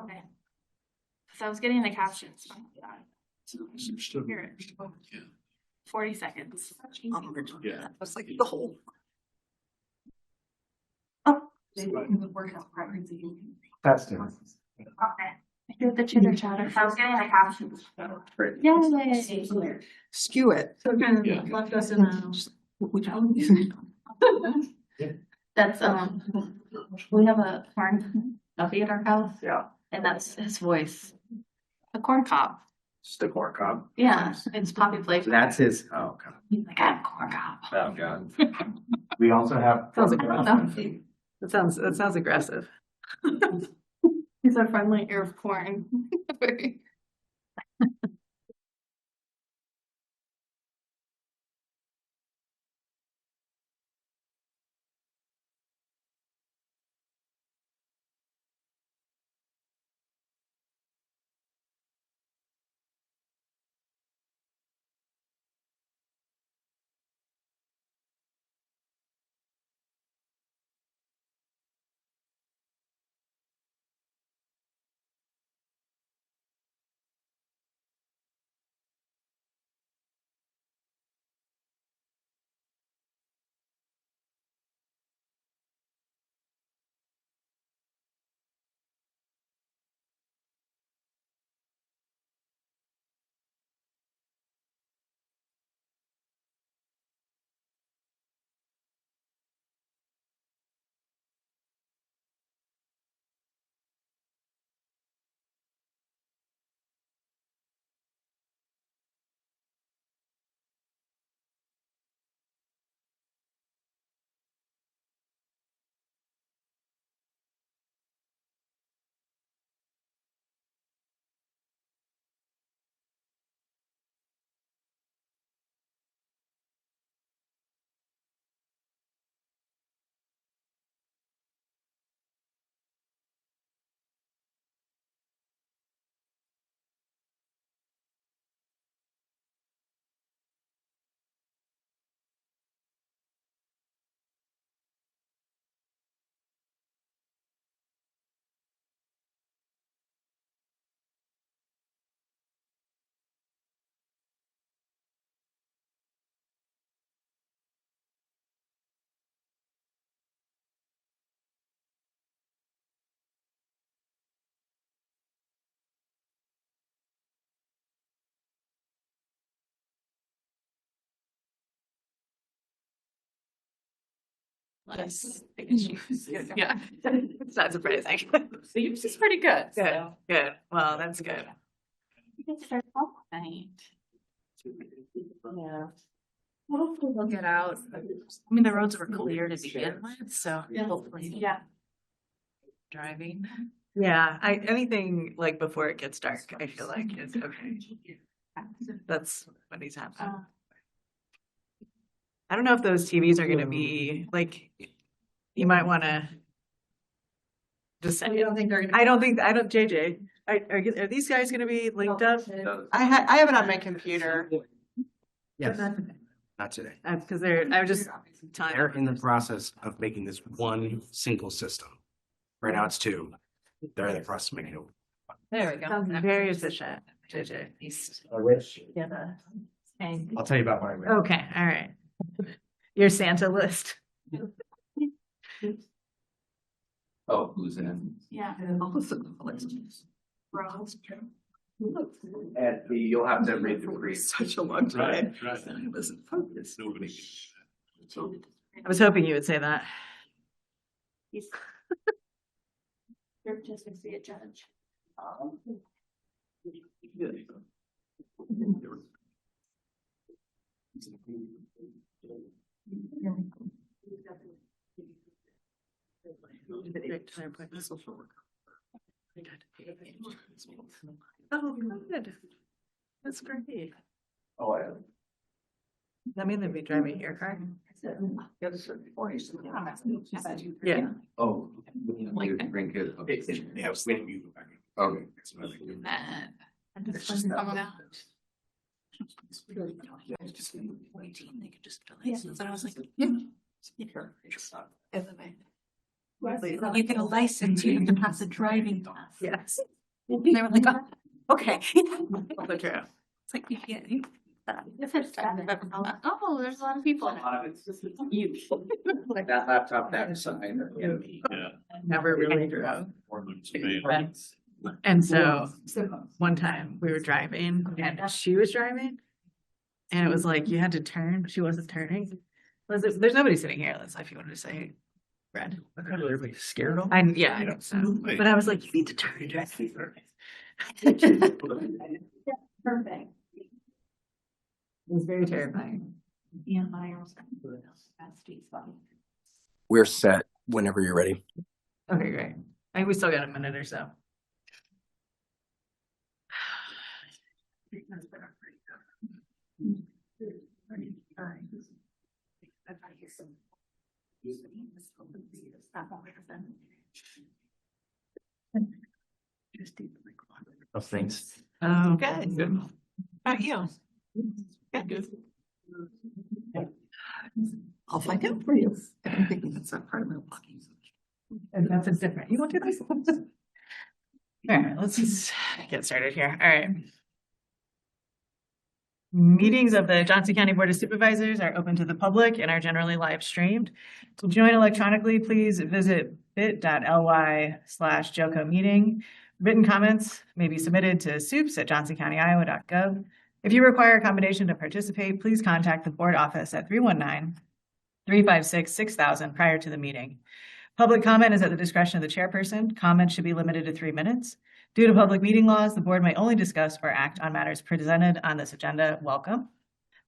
Okay. So I was getting the captions. Here. 40 seconds. Yeah. That's like the whole. That's it. Okay. I hear the chitter chatter. So I was getting the captions. Yay. Skew it. Yeah. Left us in a. That's we have a corn puppy at our house. Yeah. And that's his voice. A corn cob. Just a corn cob. Yeah, it's poppy flavor. That's his. Oh, God. He's like, I'm a corn cob. Oh, God. We also have. Sounds I don't know. That sounds aggressive. He's a friendly ear of corn. Yes. Yeah. It's not surprising. Seems is pretty good. Good. Good. Well, that's good. It's start off night. Yeah. Hopefully we'll get out. I mean, the roads were clear to begin with, so hopefully. Yeah. Driving. Yeah, anything like before it gets dark, I feel like is okay. That's what needs to happen. I don't know if those TVs are gonna be like, you might wanna just say, JJ, are these guys gonna be linked up? I have it on my computer. Yes, not today. Cause I was just They're in the process of making this one single system. Right now it's two. They're in the process of making it. there we go. Sounds very efficient, JJ. I wish. Yeah. I'll tell you about what I read. Okay, all right. Your Santa list. Oh, who's in? Yeah. And you'll have to read the brief. Such a long time. Right. I wasn't focused. Nobody. I was hoping you would say that. You're just gonna see a judge. Oh, good. That's great. Oh, yeah. Does that mean they'd be driving your car? Yeah. Oh, you bring kids. Okay. Yeah, I was thinking you go back. Okay. That's what I think. This one's coming out. But I was like, yeah. You get a license, you have to pass a driving test. Yes. And they were like, oh, okay. Also true. It's like, you can't. Oh, there's a lot of people. A lot of it's just like that laptop, that side. Never really drove. And so one time we were driving and she was driving. And it was like you had to turn, but she wasn't turning. There's nobody sitting here. That's if you wanted to say, Brad. Everybody's scared of. Yeah, I think so. But I was like, you need to turn and drive. Perfect. It was very terrifying. We're set whenever you're ready. Okay, great. I think we still got a minute or so. Of things. Oh, good. How about you? Good. I'll find out for you. I'm thinking that's not part of my walking. And that's a different, you want to do this? All right, let's just get started here. All right. Meetings of the Johnson County Board of Supervisors are open to the public and are generally live streamed. To join electronically, please visit bit.ly/JOCO meeting. Written comments may be submitted to soups@johnsoncountyiowa.gov. If you require accommodation to participate, please contact the board office at 319-356-6000 prior to the meeting. Public comment is at the discretion of the chairperson. Comments should be limited to 3 minutes. Due to public meeting laws, the board may only discuss or act on matters presented on this agenda. Welcome.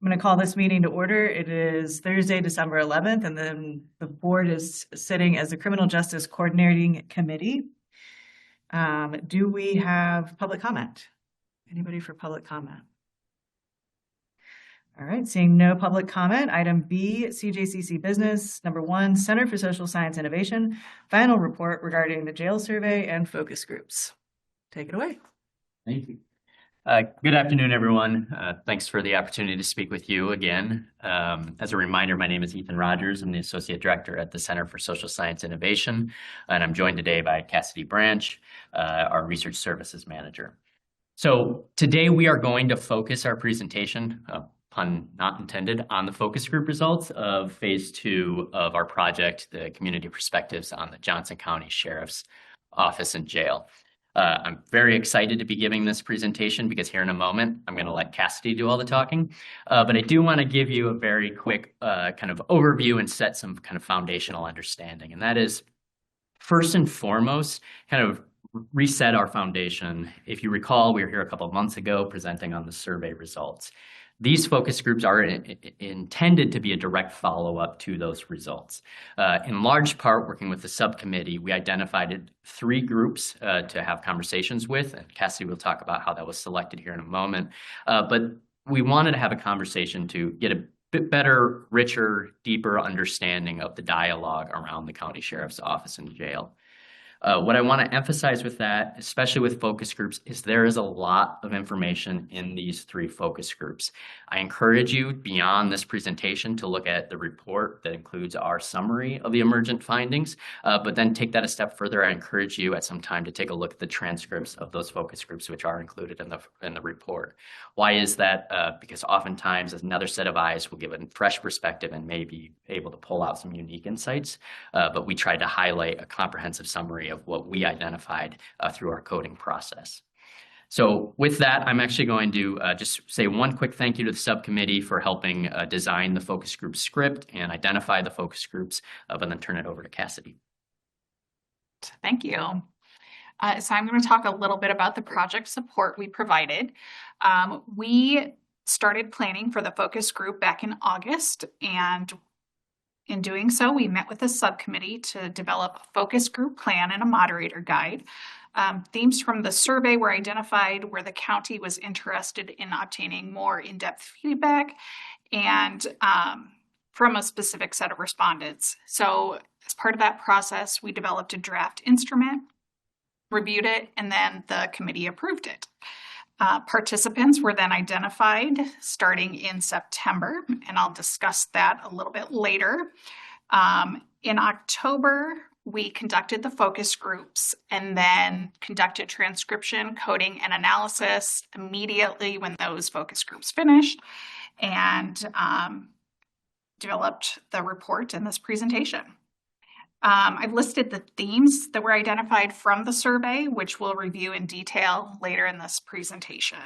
I'm going to call this meeting to order. It is Thursday, December 11th, and then the board is sitting as the Criminal Justice Coordinating Committee. Do we have public comment? Anybody for public comment? All right, seeing no public comment. Item B, CJCC business. Number 1, Center for Social Science Innovation, final report regarding the jail survey and focus groups. Take it away. Thank you. Good afternoon, everyone. Thanks for the opportunity to speak with you again. As a reminder, my name is Ethan Rogers. I'm the Associate Director at the Center for Social Science Innovation, and I'm joined today by Cassidy Branch, our Research Services Manager. So today we are going to focus our presentation, pun not intended, on the focus group results of phase 2 of our project, the Community Perspectives on the Johnson County Sheriff's Office and Jail. I'm very excited to be giving this presentation because here in a moment, I'm going to let Cassidy do all the talking. But I do want to give you a very quick kind of overview and set some kind of foundational understanding. And that is, first and foremost, kind of reset our foundation. If you recall, we were here a couple of months ago presenting on the survey results. These focus groups are intended to be a direct follow-up to those results. In large part, working with the subcommittee, we identified 3 groups to have conversations with, and Cassie will talk about how that was selected here in a moment. But we wanted to have a conversation to get a bit better, richer, deeper understanding of the dialogue around the county sheriff's office and jail. What I want to emphasize with that, especially with focus groups, is there is a lot of information in these 3 focus groups. I encourage you beyond this presentation to look at the report that includes our summary of the emergent findings, but then take that a step further. I encourage you at some time to take a look at the transcripts of those focus groups, which are included in the report. Why is that? Because oftentimes another set of eyes will give a fresh perspective and may be able to pull out some unique insights, but we tried to highlight a comprehensive summary of what we identified through our coding process. So with that, I'm actually going to just say one quick thank you to the subcommittee for helping design the focus group script and identify the focus groups, but then turn it over to Cassidy. Thank you. So I'm going to talk a little bit about the project support we provided. We started planning for the focus group back in August, and in doing so, we met with the subcommittee to develop a focus group plan and a moderator guide. Themes from the survey were identified where the county was interested in obtaining more in-depth feedback and from a specific set of respondents. So as part of that process, we developed a draft instrument, reviewed it, and then the committee approved it. Participants were then identified starting in September, and I'll discuss that a little bit later. In October, we conducted the focus groups and then conducted transcription, coding, and analysis immediately when those focus groups finished, and developed the report in this presentation. I've listed the themes that were identified from the survey, which we'll review in detail later in this presentation.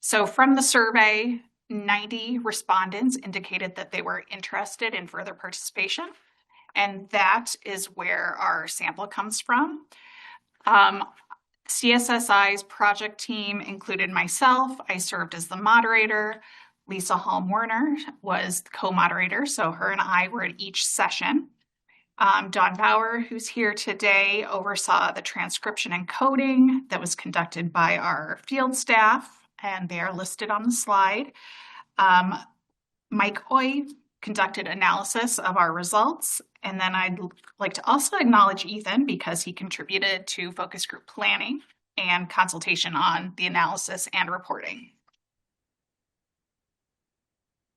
So from the survey, 90 respondents indicated that they were interested in further participation, and that is where our sample comes from. CSSI's project team included myself. I served as the moderator. Lisa Halm-Werner was the co-moderator, so her and I were at each session. Dawn Bauer, who's here today, oversaw the transcription and coding that was conducted by our field staff, and they are listed on the slide. Mike Oy conducted analysis of our results, and then I'd like to also acknowledge Ethan because he contributed to focus group planning and consultation on the analysis and reporting.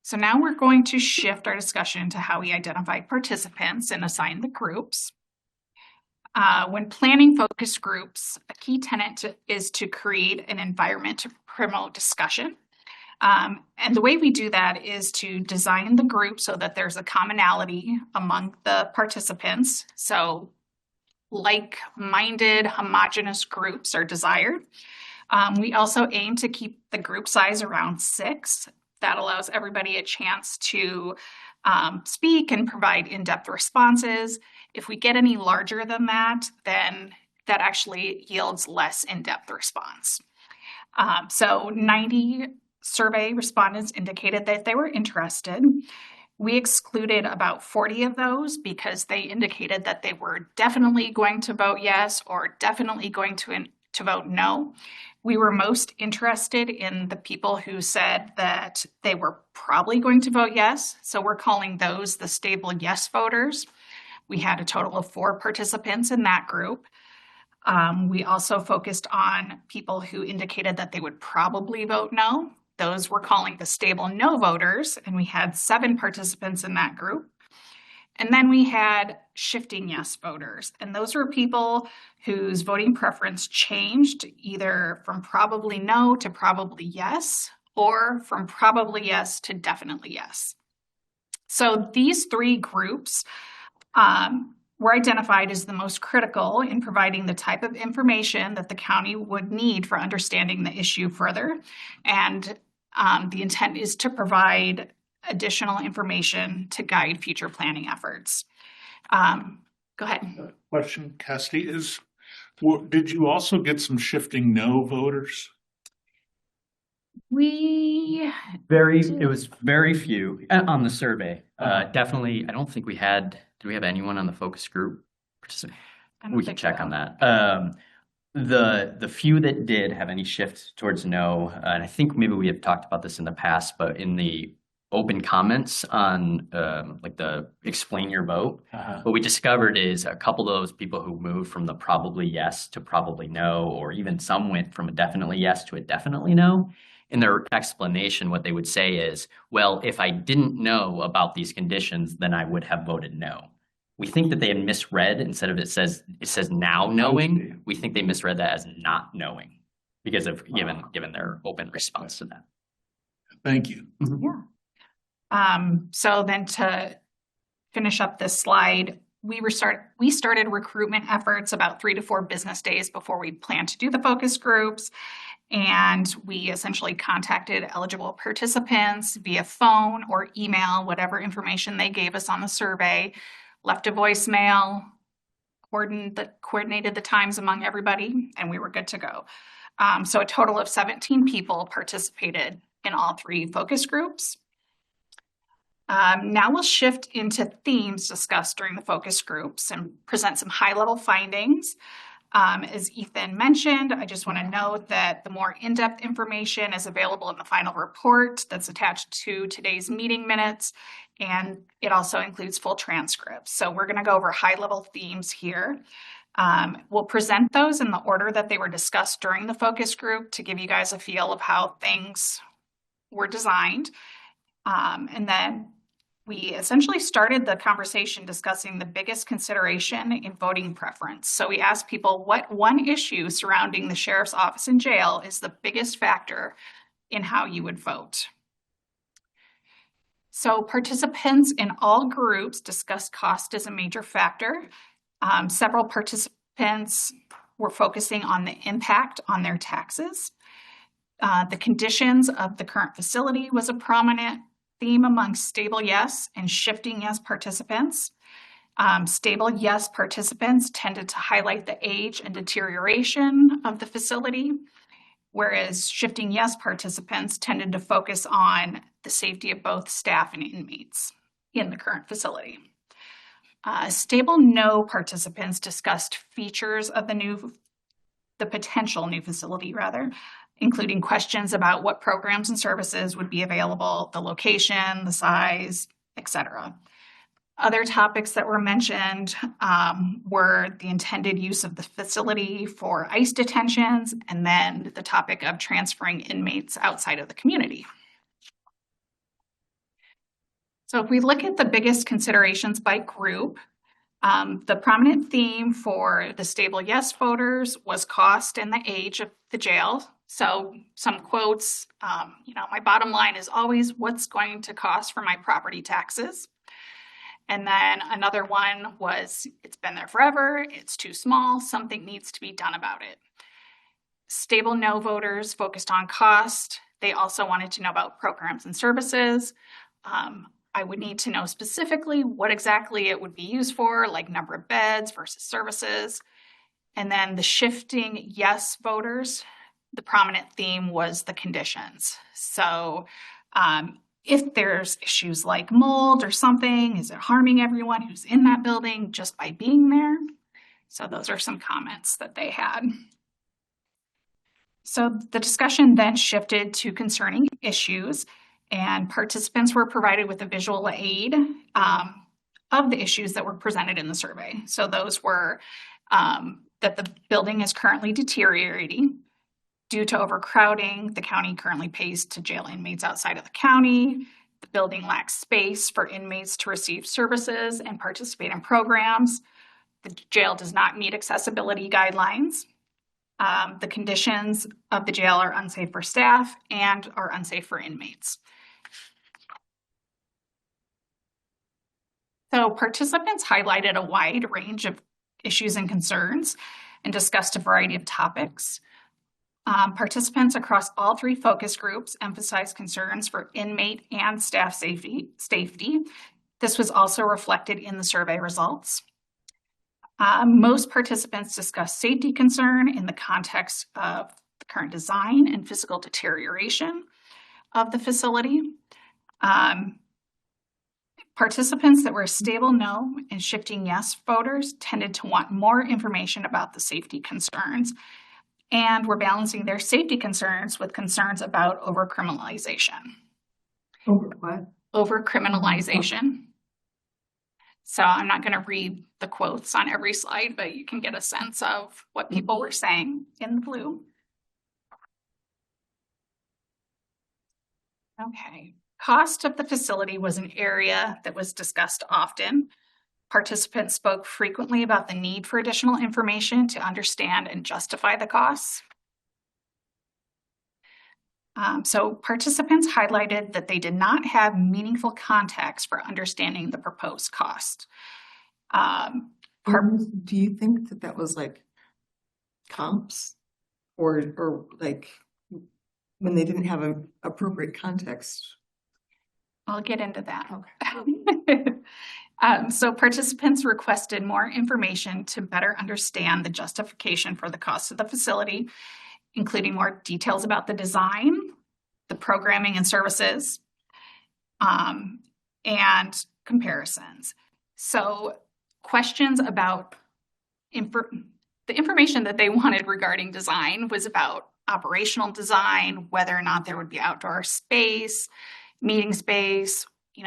So now we're going to shift our discussion to how we identify participants and assign the groups. When planning focus groups, a key tenet is to create an environment to promote discussion. And the way we do that is to design the group so that there's a commonality among the participants. So like-minded, homogeneous groups are desired. We also aim to keep the group size around 6. That allows everybody a chance to speak and provide in-depth responses. If we get any larger than that, then that actually yields less in-depth response. So 90 survey respondents indicated that they were interested. We excluded about 40 of those because they indicated that they were definitely going to vote yes or definitely going to vote no. We were most interested in the people who said that they were probably going to vote yes. So we're calling those the stable yes voters. We had a total of 4 participants in that group. We also focused on people who indicated that they would probably vote no. Those we're calling the stable no voters, and we had 7 participants in that group. And then we had shifting yes voters, and those were people whose voting preference changed either from probably no to probably yes, or from probably yes to definitely yes. So these 3 groups were identified as the most critical in providing the type of information that the county would need for understanding the issue further. And the intent is to provide additional information to guide future planning efforts. Go ahead. Question, Cassidy, did you also get some shifting no voters? It was very few on the survey. Definitely, I don't think we had, did we have anyone on the focus group participate? We can check on that. The few that did have any shift towards no, and I think maybe we have talked about this in the past, but in the open comments on like the explain your vote, what we discovered is a couple of those people who moved from the probably yes to probably no, or even some went from a definitely yes to a definitely no. In their explanation, what they would say is, well, if I didn't know about these conditions, then I would have voted no. We think that they had misread, instead of it says now knowing, we think they misread that as not knowing because of given their open response to that. Thank you. Yeah. So then to finish up this slide, we started recruitment efforts about 3 to 4 business days before we planned to do the focus groups. And we essentially contacted eligible participants via phone or email, whatever information they gave us on the survey, left a voicemail, coordinated the times among everybody, and we were good to go. So a total of 17 people participated in all 3 focus groups. Now we'll shift into themes discussed during the focus groups and present some high-level findings. As Ethan mentioned, I just want to note that the more in-depth information is available in the final report that's attached to today's meeting minutes, and it also includes full transcripts. So we're going to go over high-level themes here. We'll present those in the order that they were discussed during the focus group to give you guys a feel of how things were designed. And then we essentially started the conversation discussing the biggest consideration in voting preference. So we asked people what one issue surrounding the sheriff's office and jail is the biggest factor in how you would vote. So participants in all groups discussed cost as a major factor. Several participants were focusing on the impact on their taxes. The conditions of the current facility was a prominent theme among stable yes and shifting yes participants. Stable yes participants tended to highlight the age and deterioration of the facility, whereas shifting yes participants tended to focus on the safety of both staff and inmates in the current facility. Stable no participants discussed features of the potential new facility, including questions about what programs and services would be available, the location, the size, etc. Other topics that were mentioned were the intended use of the facility for ICE detentions, and then the topic of transferring inmates outside of the community. So if we look at the biggest considerations by group, the prominent theme for the stable yes voters was cost and the age of the jail. So some quotes, my bottom line is always what's going to cost for my property taxes. And then another one was, it's been there forever, it's too small, something needs to be done about it. Stable no voters focused on cost. They also wanted to know about programs and services. I would need to know specifically what exactly it would be used for, like number of beds versus services. And then the shifting yes voters, the prominent theme was the conditions. So if there's issues like mold or something, is it harming everyone who's in that building just by being there? So those are some comments that they had. So the discussion then shifted to concerning issues, and participants were provided with a visual aid of the issues that were presented in the survey. So those were that the building is currently deteriorating due to overcrowding. The county currently pays to jail inmates outside of the county. The building lacks space for inmates to receive services and participate in programs. The jail does not meet accessibility guidelines. The conditions of the jail are unsafe for staff and are unsafe for inmates. So participants highlighted a wide range of issues and concerns and discussed a variety of topics. Participants across all three focus groups emphasized concerns for inmate and staff safety. This was also reflected in the survey results. Most participants discussed safety concern in the context of the current design and physical deterioration of the facility. Participants that were stable no and shifting yes voters tended to want more information about the safety concerns and were balancing their safety concerns with concerns about overcriminalization. Over what? Overcriminalization. So I'm not going to read the quotes on every slide, but you can get a sense of what people were saying in the blue. Okay. Cost of the facility was an area that was discussed often. Participants spoke frequently about the need for additional information to understand and justify the costs. So participants highlighted that they did not have meaningful context for understanding the proposed cost. Do you think that was like comps or like when they didn't have an appropriate context? I'll get into that. Okay. So participants requested more information to better understand the justification for the cost of the facility, including more details about the design, the programming and services, and comparisons. So questions about the information that they wanted regarding design was about operational design, whether or not there would be outdoor space, meeting space,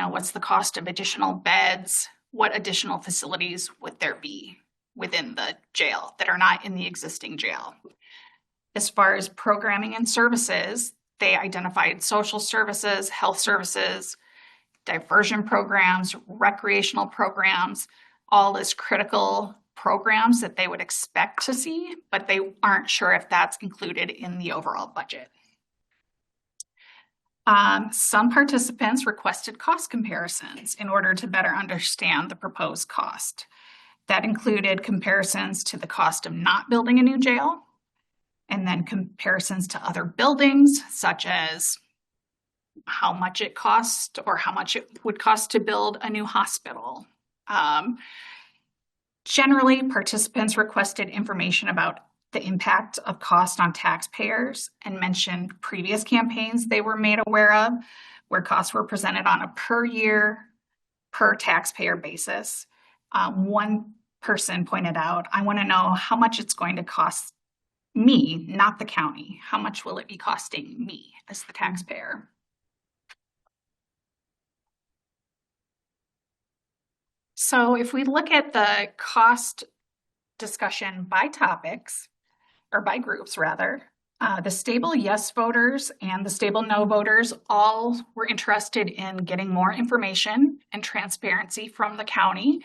what's the cost of additional beds, what additional facilities would there be within the jail that are not in the existing jail. As far as programming and services, they identified social services, health services, diversion programs, recreational programs, all as critical programs that they would expect to see, but they aren't sure if that's included in the overall budget. Some participants requested cost comparisons in order to better understand the proposed cost. That included comparisons to the cost of not building a new jail, and then comparisons to other buildings, such as how much it cost or how much it would cost to build a new hospital. Generally, participants requested information about the impact of cost on taxpayers and mentioned previous campaigns they were made aware of, where costs were presented on a per year, per taxpayer basis. One person pointed out, I want to know how much it's going to cost me, not the county. How much will it be costing me as the taxpayer? So if we look at the cost discussion by topics, or by groups rather, the stable yes voters and the stable no voters all were interested in getting more information and transparency from the county.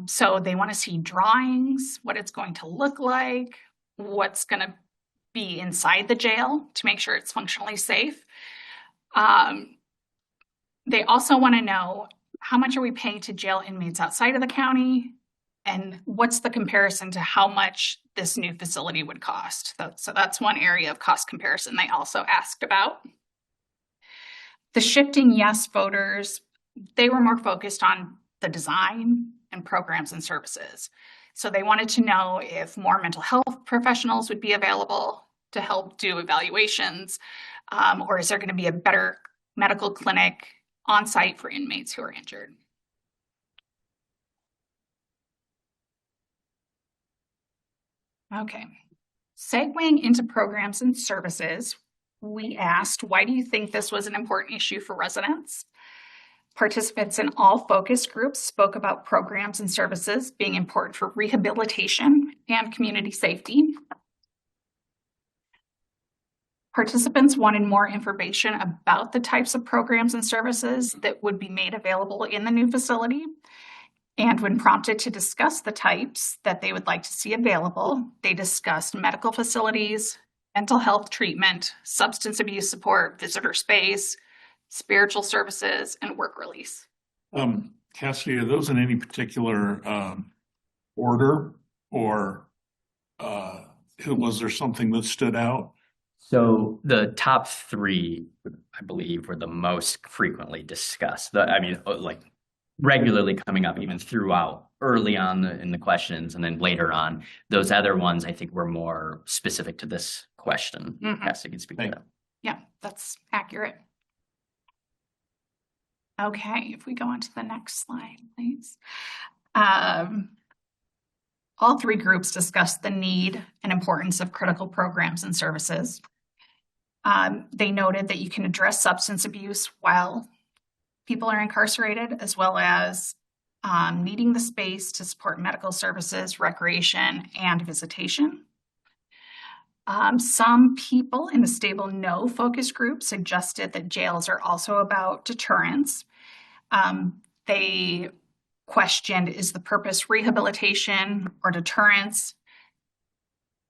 So they want to see drawings, what it's going to look like, what's going to be inside the jail to make sure it's functionally safe. They also want to know, how much are we paying to jail inmates outside of the county? And what's the comparison to how much this new facility would cost? So that's one area of cost comparison they also asked about. The shifting yes voters, they were more focused on the design and programs and services. So they wanted to know if more mental health professionals would be available to help do evaluations, or is there going to be a better medical clinic on site for inmates who are injured? Okay, segueing into programs and services, we asked, why do you think this was an important issue for residents? Participants in all focus groups spoke about programs and services being important for rehabilitation and community safety. Participants wanted more information about the types of programs and services that would be made available in the new facility. And when prompted to discuss the types that they would like to see available, they discussed medical facilities, mental health treatment, substance abuse support, visitor space, spiritual services, and work release. Cassidy, are those in any particular order, or was there something that stood out? So the top three, I believe, were the most frequently discussed. Like regularly coming up even throughout early on in the questions and then later on. Those other ones I think were more specific to this question. Cassidy can speak to that. Yeah, that's accurate. Okay, if we go on to the next slide, please. All three groups discussed the need and importance of critical programs and services. They noted that you can address substance abuse while people are incarcerated, as well as needing the space to support medical services, recreation, and visitation. Some people in the stable no focus group suggested that jails are also about deterrence. They questioned, is the purpose rehabilitation or deterrence?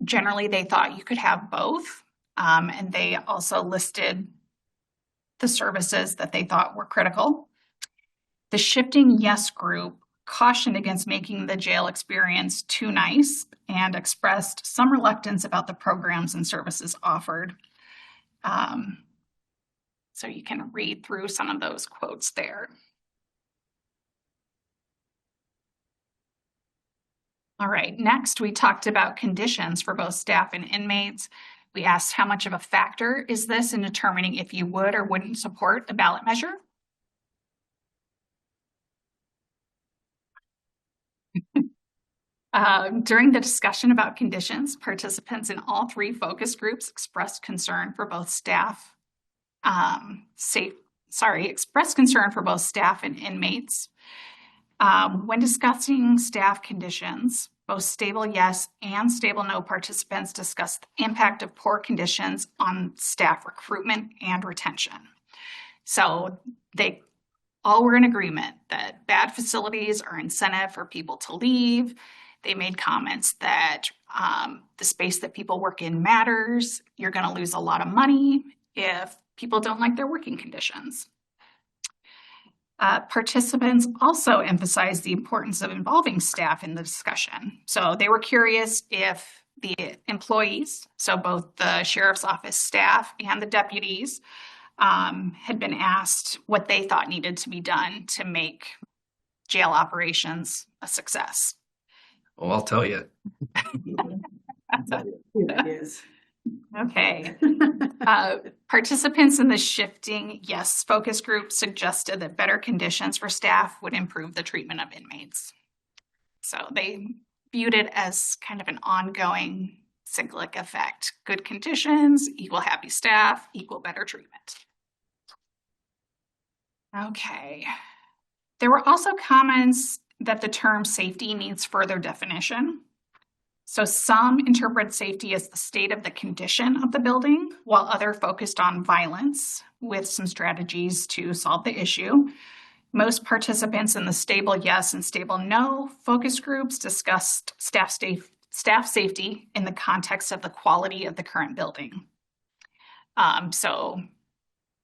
Generally, they thought you could have both. And they also listed the services that they thought were critical. The shifting yes group cautioned against making the jail experience too nice and expressed some reluctance about the programs and services offered. So you can read through some of those quotes there. All right, next we talked about conditions for both staff and inmates. We asked how much of a factor is this in determining if you would or wouldn't support a ballot measure? During the discussion about conditions, participants in all three focus groups expressed concern for both staff, expressed concern for both staff and inmates. When discussing staff conditions, both stable yes and stable no participants discussed the impact of poor conditions on staff recruitment and retention. So they all were in agreement that bad facilities are incentive for people to leave. They made comments that the space that people work in matters. You're going to lose a lot of money if people don't like their working conditions. Participants also emphasized the importance of involving staff in the discussion. So they were curious if the employees, so both the sheriff's office staff and the deputies, had been asked what they thought needed to be done to make jail operations a success. Well, I'll tell you. Okay. Participants in the Shifting Yes focus group suggested that better conditions for staff would improve the treatment of inmates. So they viewed it as kind of an ongoing cyclic effect. Good conditions equal happy staff equal better treatment. Okay. There were also comments that the term safety needs further definition. So some interpret safety as the state of the condition of the building, while others focused on violence with some strategies to solve the issue. Most participants in the Stable Yes and Stable No focus groups discussed staff safety in the context of the quality of the current building. So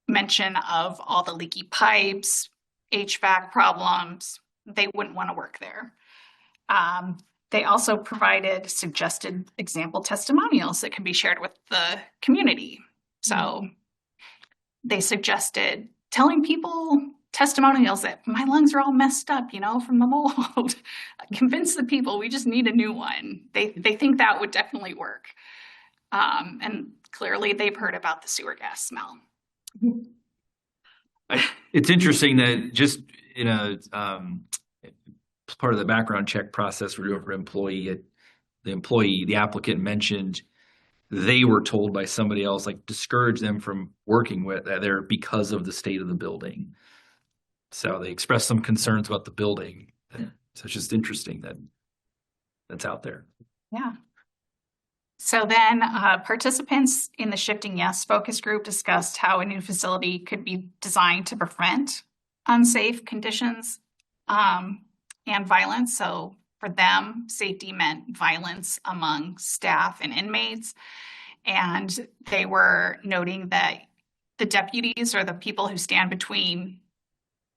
mention of all the leaky pipes, HVAC problems, they wouldn't want to work there. They also provided suggested example testimonials that can be shared with the community. So they suggested telling people testimonials that my lungs are all messed up, you know, from the mold. Convince the people we just need a new one. They think that would definitely work. And clearly they've heard about the sewer gas smell. It's interesting that just in a part of the background check process we're doing for the applicant mentioned they were told by somebody else, like, discourage them from working with there because of the state of the building. So they expressed some concerns about the building. So it's just interesting that that's out there. Yeah. So then participants in the Shifting Yes focus group discussed how a new facility could be designed to prevent unsafe conditions and violence. So for them, safety meant violence among staff and inmates. And they were noting that the deputies are the people who stand between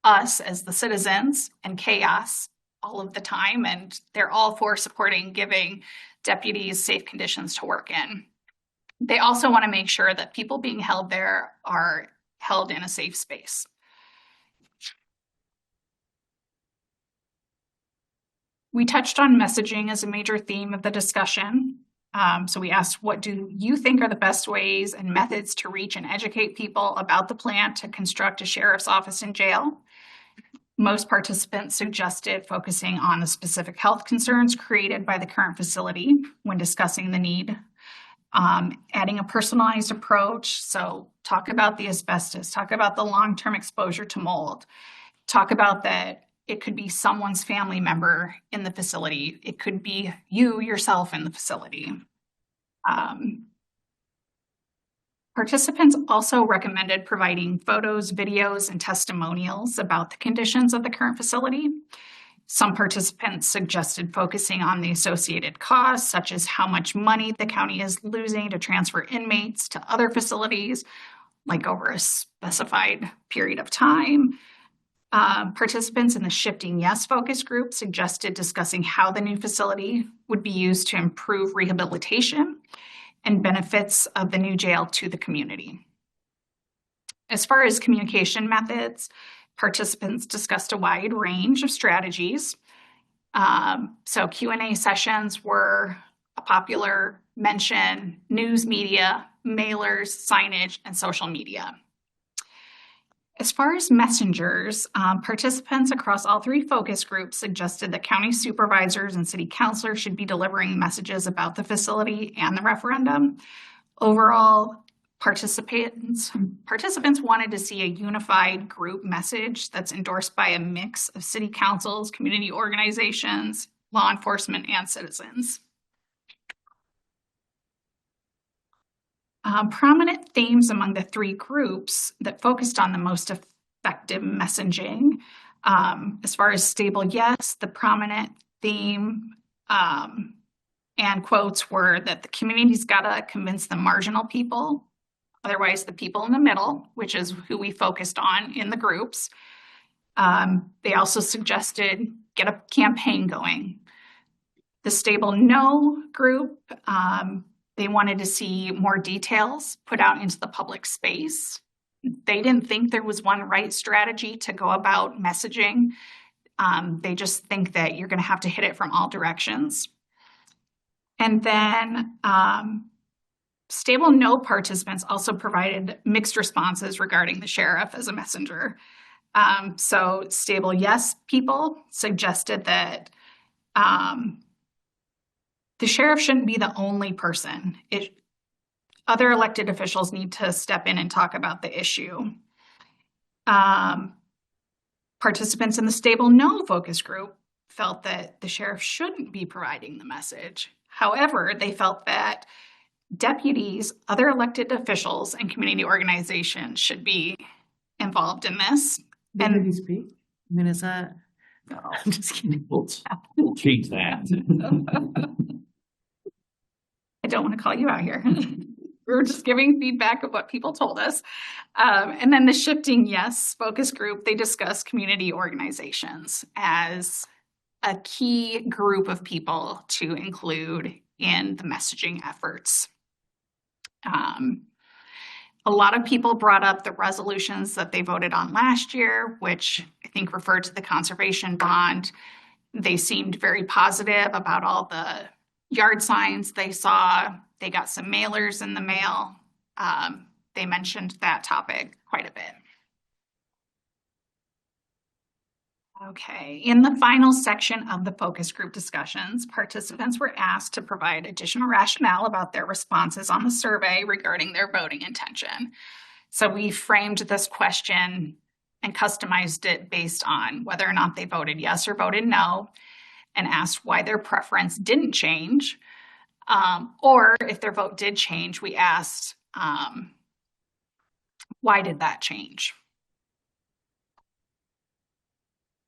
us as the citizens and chaos all of the time. And they're all for supporting giving deputies safe conditions to work in. They also want to make sure that people being held there are held in a safe space. We touched on messaging as a major theme of the discussion. So we asked, what do you think are the best ways and methods to reach and educate people about the plan to construct a sheriff's office and jail? Most participants suggested focusing on the specific health concerns created by the current facility when discussing the need. Adding a personalized approach. So talk about the asbestos, talk about the long-term exposure to mold, talk about that it could be someone's family member in the facility. It could be you yourself in the facility. Participants also recommended providing photos, videos, and testimonials about the conditions of the current facility. Some participants suggested focusing on the associated costs, such as how much money the county is losing to transfer inmates to other facilities, like over a specified period of time. Participants in the Shifting Yes focus group suggested discussing how the new facility would be used to improve rehabilitation and benefits of the new jail to the community. As far as communication methods, participants discussed a wide range of strategies. So Q&A sessions were a popular mention, news media, mailers, signage, and social media. As far as messengers, participants across all three focus groups suggested that county supervisors and city councilors should be delivering messages about the facility and the referendum. Overall, participants wanted to see a unified group message that's endorsed by a mix of city councils, community organizations, law enforcement, and citizens. Prominent themes among the three groups that focused on the most effective messaging. As far as stable yes, the prominent theme and quotes were that the community's got to convince the marginal people, otherwise the people in the middle, which is who we focused on in the groups. They also suggested get a campaign going. The stable no group, they wanted to see more details put out into the public space. They didn't think there was one right strategy to go about messaging. They just think that you're going to have to hit it from all directions. And then stable no participants also provided mixed responses regarding the sheriff as a messenger. So stable yes people suggested that the sheriff shouldn't be the only person. Other elected officials need to step in and talk about the issue. Participants in the stable no focus group felt that the sheriff shouldn't be providing the message. However, they felt that deputies, other elected officials, and community organizations should be involved in this. When did he speak? I mean, is that? No, I'm just kidding. We'll change that. I don't want to call you out here. We're just giving feedback of what people told us. And then the shifting yes focus group, they discuss community organizations as a key group of people to include in the messaging efforts. A lot of people brought up the resolutions that they voted on last year, which I think referred to the conservation bond. They seemed very positive about all the yard signs they saw. They got some mailers in the mail. They mentioned that topic quite a bit. Okay, in the final section of the focus group discussions, participants were asked to provide additional rationale about their responses on the survey regarding their voting intention. So we framed this question and customized it based on whether or not they voted yes or voted no, and asked why their preference didn't change. Or if their vote did change, we asked, why did that change?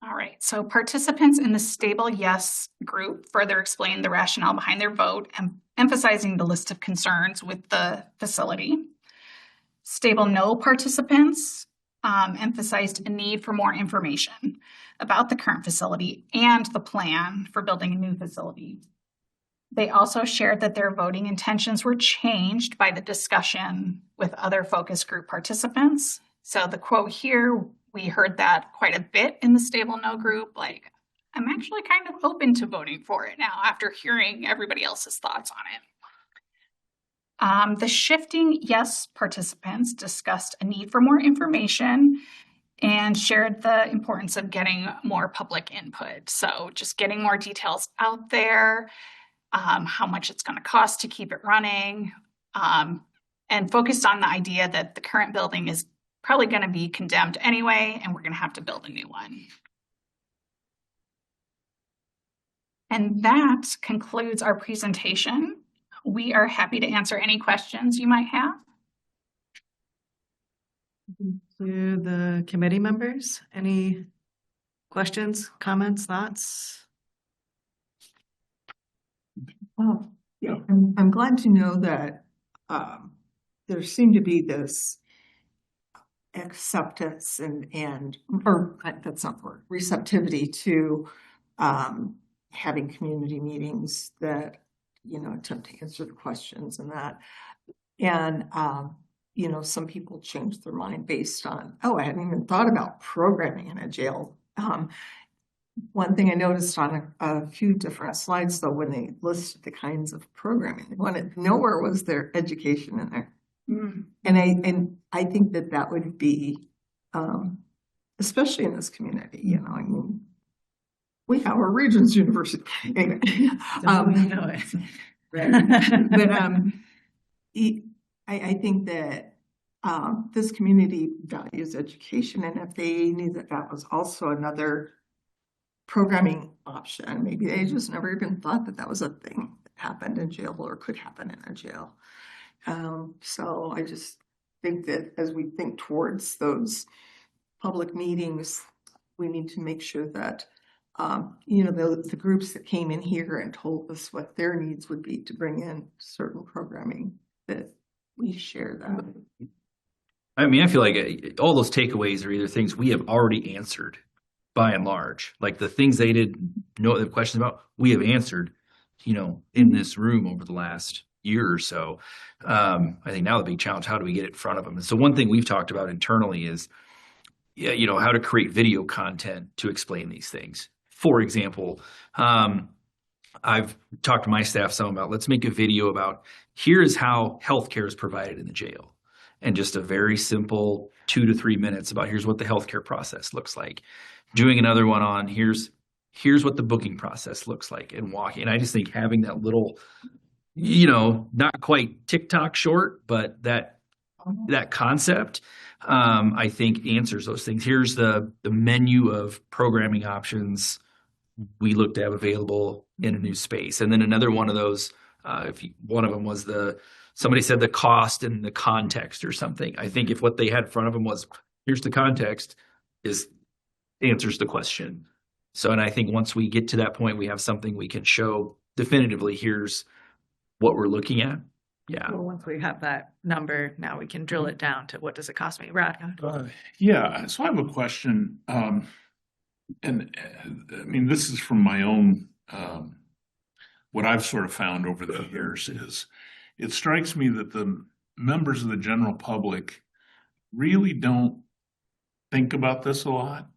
All right, so participants in the stable yes group further explained the rationale behind their vote, and emphasizing the list of concerns with the facility. Stable no participants emphasized a need for more information about the current facility and the plan for building a new facility. They also shared that their voting intentions were changed by the discussion with other focus group participants. So the quote here, we heard that quite a bit in the stable no group, like, I'm actually kind of open to voting for it now after hearing everybody else's thoughts on it. The shifting yes participants discussed a need for more information and shared the importance of getting more public input. So just getting more details out there, how much it's going to cost to keep it running, and focused on the idea that the current building is probably going to be condemned anyway, and we're going to have to build a new one. And that concludes our presentation. We are happy to answer any questions you might have. To the committee members, any questions, comments, thoughts? Oh, yeah. I'm glad to know that there seemed to be this acceptance or that's not the word, receptivity to having community meetings that, attempt to answer the questions and that. And, some people changed their mind based on, I hadn't even thought about programming in a jail. One thing I noticed on a few different slides, though, when they listed the kinds of programming they wanted, nowhere was there education in there. And I think that would be, especially in this community, we have a Regents University. Anyway, but I think that this community values education, and if they knew that was also another programming option, maybe they just never even thought that was a thing that happened in jail or could happen in a jail. So I just think that as we think towards those public meetings, we need to make sure that, the groups that came in here and told us what their needs would be to bring in certain programming, that we share that. I mean, I feel like all those takeaways are either things we have already answered by and large, like the things they didn't know the questions about, we have answered, in this room over the last year or so. I think now the big challenge, how do we get it in front of them? And so one thing we've talked about internally is, how to create video content to explain these things. For example, I've talked to my staff some about, let's make a video about here's how healthcare is provided in the jail. And just a very simple 2 to 3 minutes about here's what the healthcare process looks like. Doing another one on here's what the booking process looks like, and walking. And I just think having that little, not quite TikTok short, but that concept, I think answers those things. Here's the menu of programming options we look to have available in a new space. And then another one of those, one of them was somebody said the cost and the context or something. I think if what they had in front of them was, here's the context, answers the question. So, and I think once we get to that point, we have something we can show definitively, here's what we're looking at. Yeah. Well, once we have that number, now we can drill it down to what does it cost me? Rod? Yeah, so I have a question. And I mean, this is from my own, what I've sort of found over the years is it strikes me that the members of the general public really don't think about this a lot.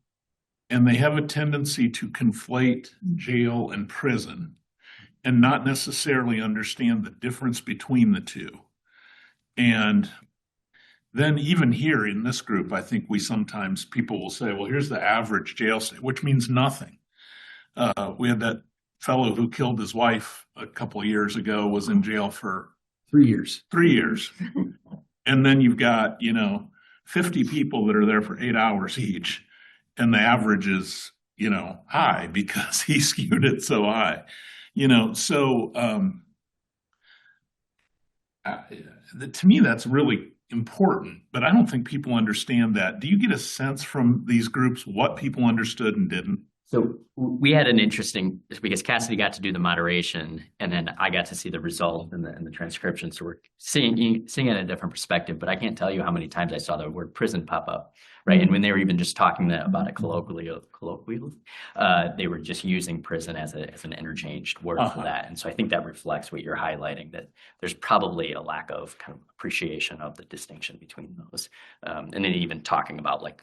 And they have a tendency to conflate jail and prison and not necessarily understand the difference between the two. And then even here in this group, I think people will say, well, here's the average jail stay, which means nothing. We had that fellow who killed his wife a couple of years ago, was in jail for 3 years. 3 years. And then you've got, 50 people that are there for 8 hours each. And the average is, high because he skewed it so high, so to me, that's really important, but I don't think people understand that. Do you get a sense from these groups what people understood and didn't? So we had an interesting, because Cassidy got to do the moderation and then I got to see the result in the transcription. So we're seeing it in a different perspective, but I can't tell you how many times I saw the word prison pop up, right? And when they were even just talking about it colloquially, they were just using prison as an interchanged word for that. And so I think that reflects what you're highlighting, that there's probably a lack of kind of appreciation of the distinction between those. And then even talking about like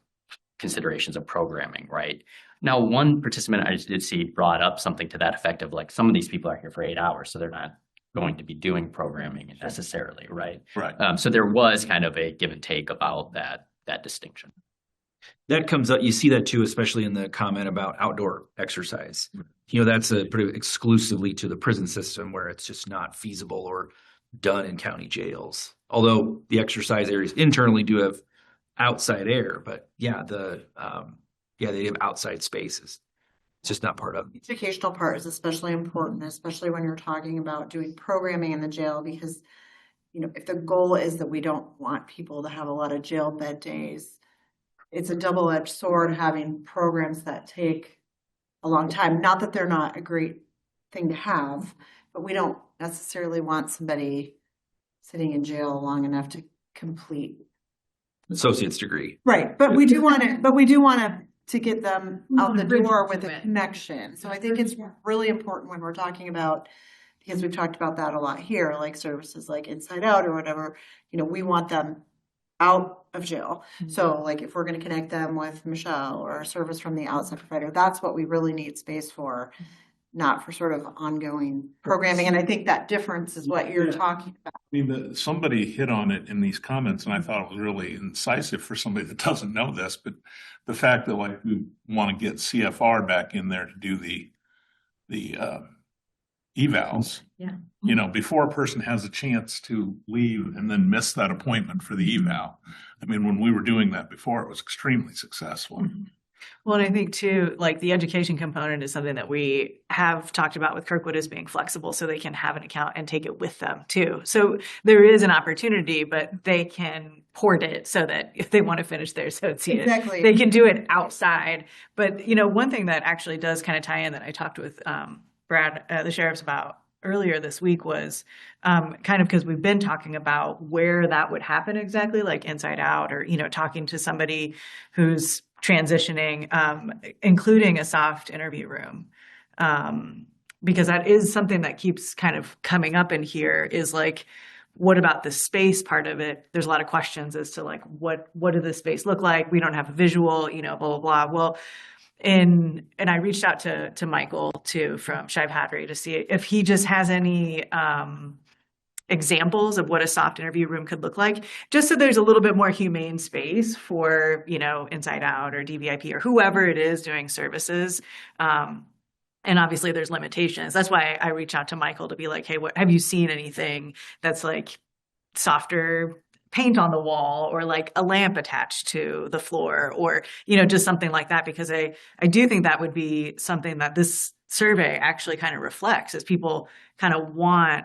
considerations of programming, right? Now, one participant I did see brought up something to that effect of like, some of these people are here for 8 hours, so they're not going to be doing programming necessarily, right? Right. So there was kind of a give and take about that distinction. That comes up, you see that too, especially in the comment about outdoor exercise. That's a pretty exclusively to the prison system where it's just not feasible or done in county jails. Although the exercise areas internally do have outside air, but they have outside spaces. It's just not part of it. The educational part is especially important, especially when you're talking about doing programming in the jail, because, if the goal is that we don't want people to have a lot of jail bed days, it's a double-edged sword having programs that take a long time. Not that they're not a great thing to have, but we don't necessarily want somebody sitting in jail long enough to complete Associate's degree. Right, but we do want to get them out the door with a connection. So I think it's really important when we're talking about, because we've talked about that a lot here, like services like Inside Out or whatever, we want them out of jail. So like if we're going to connect them with Michelle or a service from the outside provider, that's what we really need space for, not for sort of ongoing programming. And I think that difference is what you're talking about. I mean, somebody hit on it in these comments, and I thought it was really incisive for somebody that doesn't know this, but the fact that like we want to get CFR back in there to do the evals. Yeah. Before a person has a chance to leave and then miss that appointment for the eval. I mean, when we were doing that before, it was extremely successful. Well, and I think too, like the education component is something that we have talked about with Kirkwood as being flexible so they can have an account and take it with them too. So there is an opportunity, but they can port it so that if they want to finish their associate, Exactly. they can do it outside. But, you know, one thing that actually does kind of tie in that I talked with Brad, the sheriff's about earlier this week was kind of because we've been talking about where that would happen exactly, like inside out or, you know, talking to somebody who's transitioning, including a soft interview room. Because that is something that keeps kind of coming up in here is like, what about the space part of it? There's a lot of questions as to like, what does this space look like? We don't have a visual, you know, blah, blah, blah. Well, and I reached out to Michael too from Shive Hattery to see if he just has any examples of what a soft interview room could look like, just so there's a little bit more humane space for, you know, Inside Out or DVIP or whoever it is doing services. And obviously there's limitations. That's why I reach out to Michael to be like, hey, what have you seen anything that's like softer paint on the wall or like a lamp attached to the floor or, you know, just something like that, because I do think that would be something that this survey actually kind of reflects as people kind of want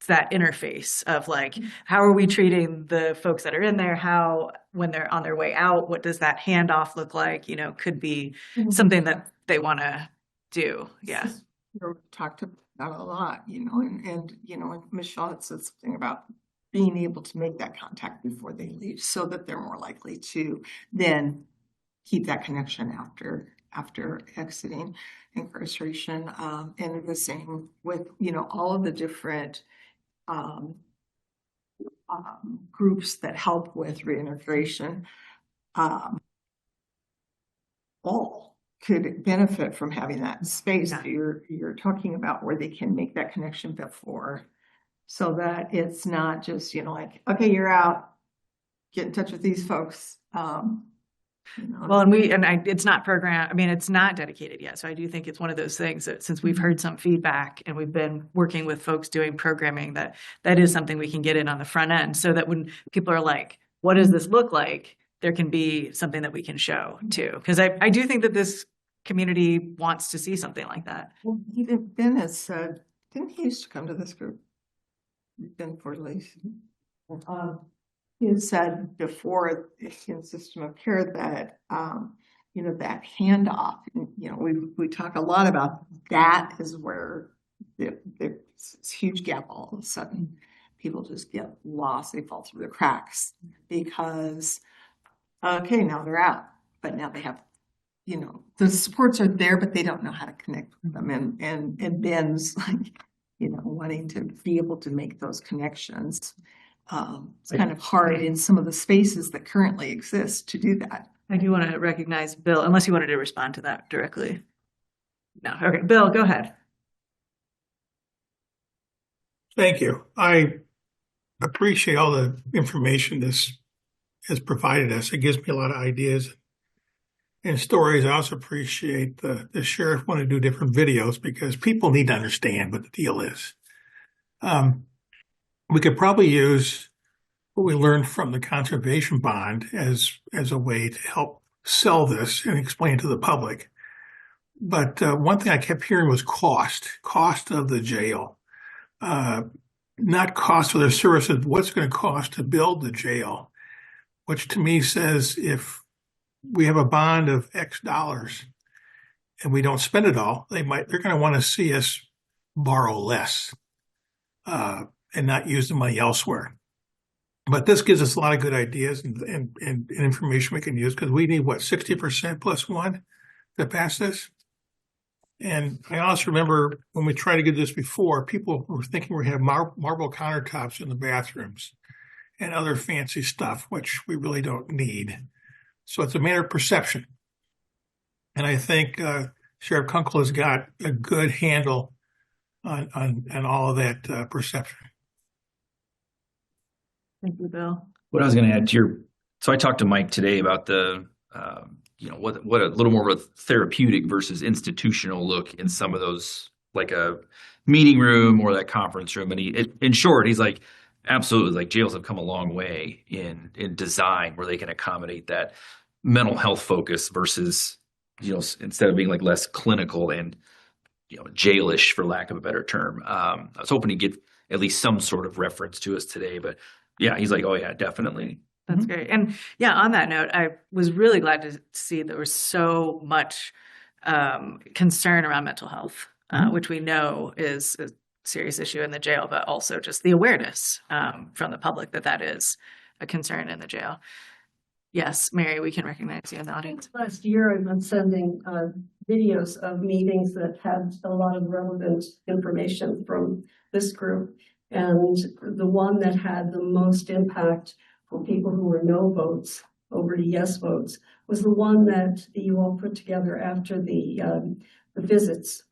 that interface of like, how are we treating the folks that are in there? How, when they're on their way out, what does that handoff look like? You know, could be something that they want to do. Yeah. We've talked about it a lot, you know, and you know, and Michelle had said something about being able to make that contact before they leave so that they're more likely to then keep that connection after exiting incarceration. And the same with, you know, all of the different groups that help with reintegration, all could benefit from having that space that you're talking about where they can make that connection before, so that it's not just, you know, like, okay, you're out, get in touch with these folks. You know. Well, it's not it's not dedicated yet. So I do think it's one of those things that since we've heard some feedback and we've been working with folks doing programming, that is something we can get in on the front end so that when people are like, what does this look like? There can be something that we can show too. Because I do think that this community wants to see something like that. Well, even Ben has said, didn't he used to come to this group? Ben Fortley. He had said before in System of Care that, you know, that handoff, you know, we talk a lot about that is where there's this huge gap all of a sudden. People just get lost, they fall through the cracks because, okay, now they're out, but now they have, you know, the supports are there, but they don't know how to connect with them. And Ben's like, you know, wanting to be able to make those connections. It's kind of hard in some of the spaces that currently exist to do that. I do want to recognize Bill, unless you wanted to respond to that directly. No. Okay, Bill, go ahead. Thank you. I appreciate all the information this has provided us. It gives me a lot of ideas and stories. I also appreciate the sheriff want to do different videos because people need to understand what the deal is. We could probably use what we learned from the conservation bond as a way to help sell this and explain it to the public. But one thing I kept hearing was cost of the jail. Not cost for their services, what's it going to cost to build the jail, which to me says if we have a bond of X dollars and we don't spend it all, they're going to want to see us borrow less and not use the money elsewhere. But this gives us a lot of good ideas and information we can use because we need, 60% plus one to pass this? And I also remember when we tried to get this before, people were thinking we have marble countertops in the bathrooms and other fancy stuff, which we really don't need. So it's a matter of perception. And I think Sheriff Kunkel has got a good handle on all of that perception. Thank you, Bill. What I was going to add to so I talked to Mike today about the, what a little more of a therapeutic versus institutional look in some of those, like a meeting room or that conference room. And in short, he's like, absolutely, like jails have come a long way in design where they can accommodate that mental health focus versus instead of being like less clinical and, jailish, for lack of a better term. I was hoping to get at least some sort of reference to us today, but yeah, he's like, oh yeah, definitely. That's great. And yeah, on that note, I was really glad to see there was so much concern around mental health, which we know is a serious issue in the jail, but also just the awareness from the public that is a concern in the jail. Yes, Mary, we can recognize you in the audience. Last year, I've been sending videos of meetings that had a lot of relevant information from this group. And the one that had the most impact for people who were no votes over to yes votes was the one that you all put together after the visits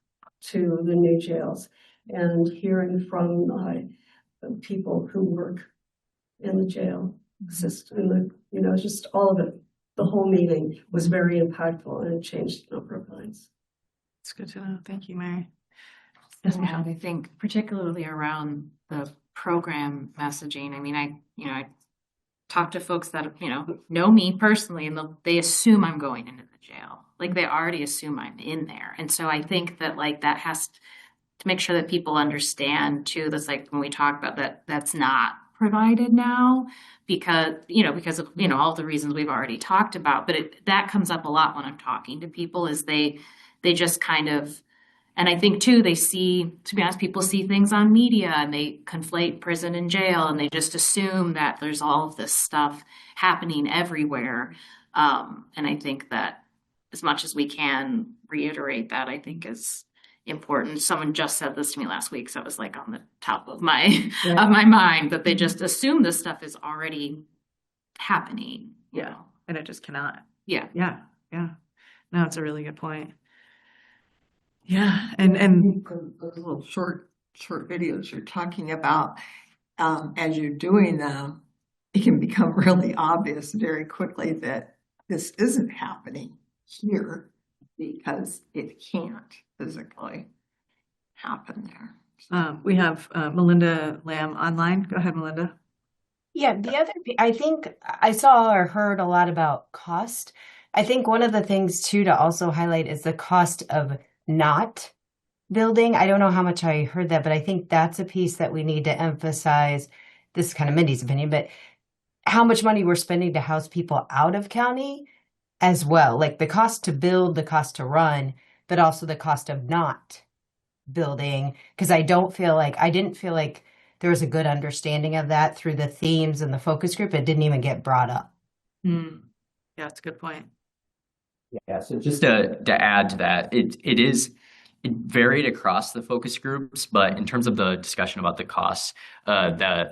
to the new jails, and hearing from people who work in the jail system, just all of it. The whole meeting was very impactful, and it changed a number of lives. It's good to know. Thank you, Mary. Yeah, I think particularly around the program messaging. I mean, I talk to folks that, know me personally, and they assume I'm going into the jail. Like, they already assume I'm in there. And so I think that that has to make sure that people understand too, that's like when we talk about that, that's not provided now because of, all the reasons we've already talked about. But that comes up a lot when I'm talking to people, is they just kind of, and I think too, they see, to be honest, people see things on media and they conflate prison and jail, and they just assume that there's all of this stuff happening everywhere. And I think that as much as we can reiterate that, I think is important. Someone just said this to me last week, so it was like on the top of my of my mind, that they just assume this stuff is already happening. You know? And it just cannot. Yeah. No, it's a really good point. Yeah, and Those little short videos you're talking about, as you're doing them, it can become really obvious very quickly that this isn't happening here because it can't physically happen there. we have Melinda Lamb online. Go ahead, Melinda. Yeah, I think I saw or heard a lot about cost. I think one of the things too to also highlight is the cost of not building. I don't know how much I heard that, but I think that's a piece that we need to emphasize. This is kind of Mindy's opinion, but how much money we're spending to house people out of county as well. Like the cost to build, the cost to run, but also the cost of not building. Because I didn't feel like there was a good understanding of that through the themes and the focus group. It didn't even get brought up. Yeah, that's a good point. Yeah, so just to add to that, it varied across the focus groups, but in terms of the discussion about the costs, I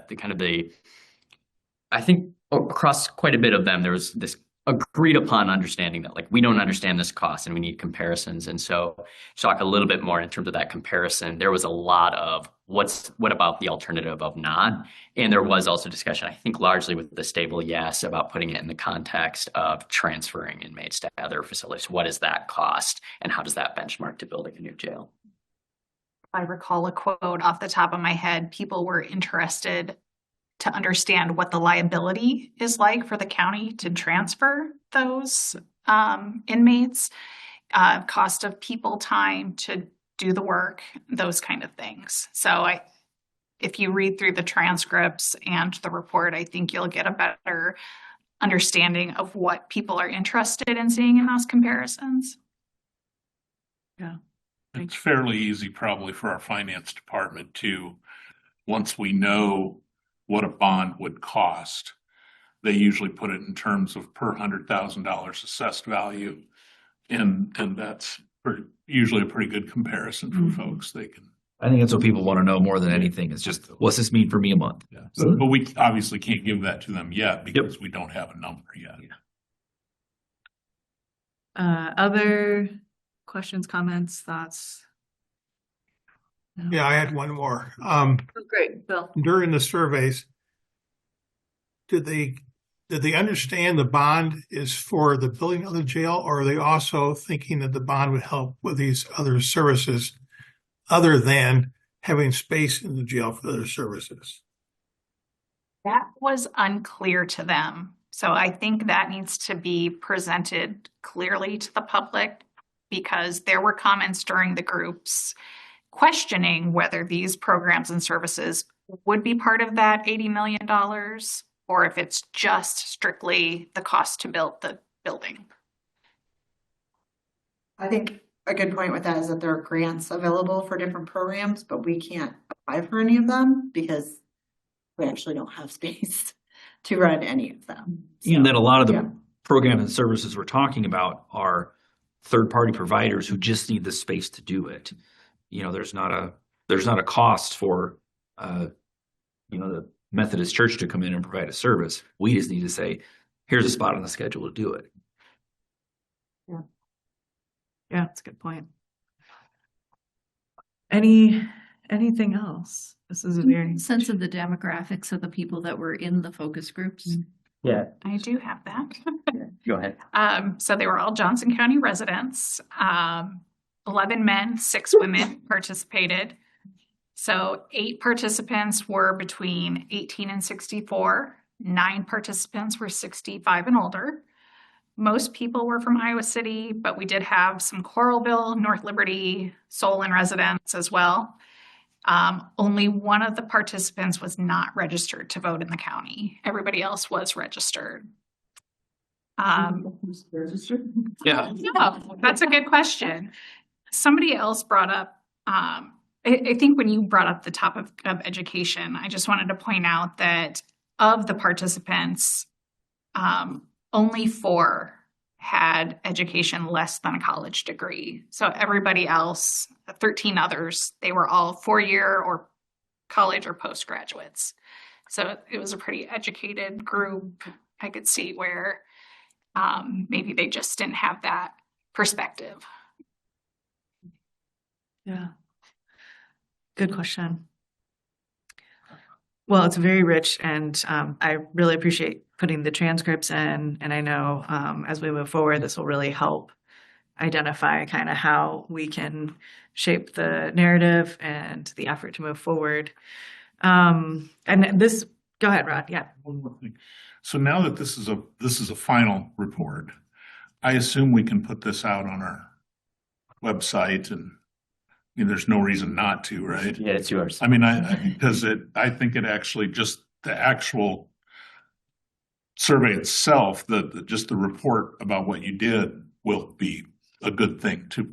think across quite a bit of them, there was this agreed upon understanding that we don't understand this cost and we need comparisons. And so to talk a little bit more in terms of that comparison, there was a lot of what about the alternative of not? And there was also discussion, I think largely with the stable yes, about putting it in the context of transferring inmates to other facilities. What is that cost and how does that benchmark to building a new jail? I recall a quote off the top of my head. People were interested to understand what the liability is like for the county to transfer those inmates, cost of people time to do the work, those kind of things. So if you read through the transcripts and the report, I think you'll get a better understanding of what people are interested in seeing in those comparisons. Yeah. It's fairly easy probably for our finance department to, once we know what a bond would cost, they usually put it in terms of per $100,000 assessed value. And that's usually a pretty good comparison for folks. They can. I think that's what people want to know more than anything. It's just, what's this mean for me a month? Yeah. But we obviously can't give that to them yet because we don't have a number yet. Other questions, comments, thoughts? Yeah, I had one more. Great, Bill. During the surveys, did they understand the bond is for the building of the jail, or are they also thinking that the bond would help with these other services other than having space in the jail for other services? That was unclear to them. So I think that needs to be presented clearly to the public because there were comments during the groups questioning whether these programs and services would be part of that $80 million or if it's just strictly the cost to build the building. I think a good point with that is that there are grants available for different programs, but we can't apply for any of them because we actually don't have space to run any of them. And then a lot of the yeah. programs and services we're talking about are third-party providers who just need the space to do it. You know, there's not a cost for, the Methodist Church to come in and provide a service. We just need to say, here's a spot on the schedule to do it. Yeah, that's a good point. Anything else? This is a very sense of the demographics of the people that were in the focus groups. Yeah, I do have that. go ahead. So they were all Johnson County residents. 11 men, 6 women participated. So 8 participants were between 18 and 64. 9 participants were 65 and older. Most people were from Iowa City, but we did have some Coralville, North Liberty, Solon residents as well. Only one of the participants was not registered to vote in the county. Everybody else was registered. Registered? Yeah. No, that's a good question. Somebody else brought up, I think when you brought up the topic of education, I just wanted to point out that of the participants, only 4 had education less than a college degree. So everybody else, 13 others, they were all 4-year or college or postgraduates. So it was a pretty educated group. I could see where maybe they just didn't have that perspective. Yeah. Good question. Well, it's very rich, and I really appreciate putting the transcripts in. And I know as we move forward, this will really help identify kind of how we can shape the narrative and the effort to move forward. And this, go ahead, Rod. Yeah. One more thing. So now that this is a final report, I assume we can put this out on our website, and I mean, there's no reason not to, right? Yeah, it's yours. I mean, I think it actually just the actual survey itself, just the report about what you did will be a good thing to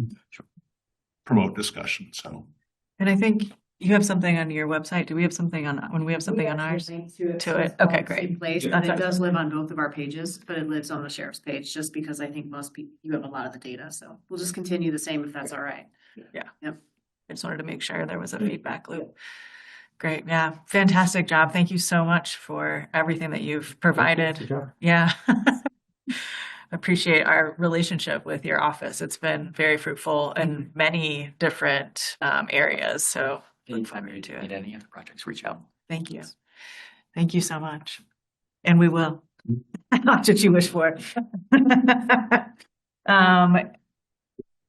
promote discussion. So, And I think you have something on your website. Do we have something on, when we have something on ours? To it. Okay, great. Place, That's it our- does live on both of our pages, but it lives on the sheriff's page just because I think most people, you have a lot of the data. So we'll just continue the same if that's all right. Yeah. Yep. I just wanted to make sure there was a feedback loop. Great. Yeah. Fantastic job. Thank you so much for everything that you've provided. Yeah. Appreciate our relationship with your office. It's been very fruitful in many different areas. So look forward to it. Need any other projects, reach out. Thank you. Thank you so much. And we will. Not what you wish for.